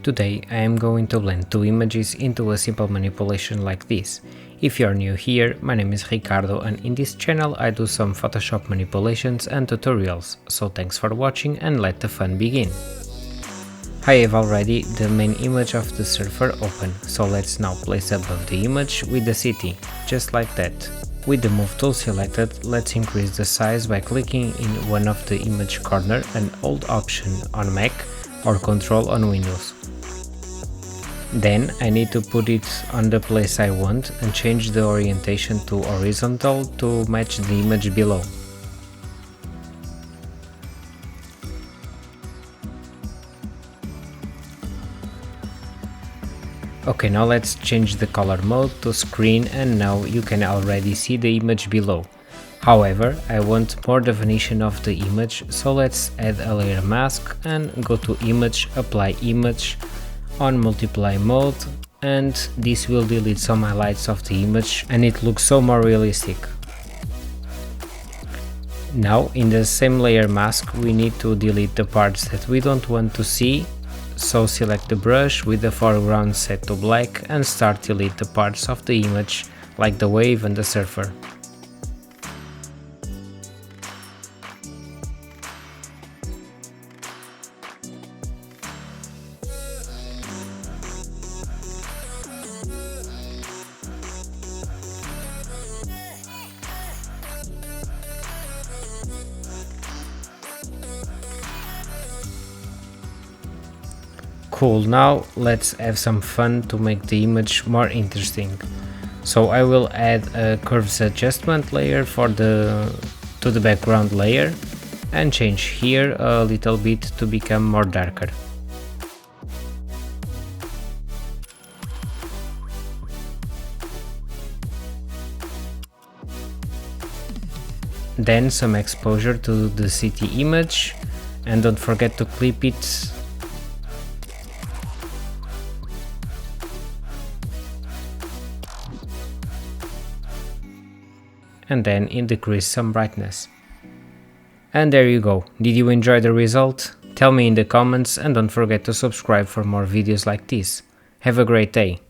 Today I am going to blend two images into a simple manipulation like this. If you are new here, my name is Ricardo and in this channel I do some Photoshop manipulations and tutorials, so thanks for watching and let the fun begin. I have already the main image of the surfer open, so let's now place above the image with the city, just like that. With the move tool selected, let's increase the size by clicking in one of the image corner and hold Option on Mac or Control on Windows. Then I need to put it on the place I want and change the orientation to horizontal to match the image below. Okay, now let's change the color mode to screen and now you can already see the image below. However, I want more definition of the image, so let's add a layer mask and go to Image, Apply Image on Multiply mode, and this will delete some highlights of the image and it looks so more realistic. Now in the same layer mask we need to delete the parts that we don't want to see. So select the brush with the foreground set to black and start delete the parts of the image like the wave and the surfer. Cool, now let's have some fun to make the image more interesting. So I will add a curves adjustment layer to the background layer and change here a little bit to become more darker. Then some exposure to the city image and don't forget to clip it. And then decrease some brightness. And there you go. Did you enjoy the result? Tell me in the comments and don't forget to subscribe for more videos like this. Have a great day.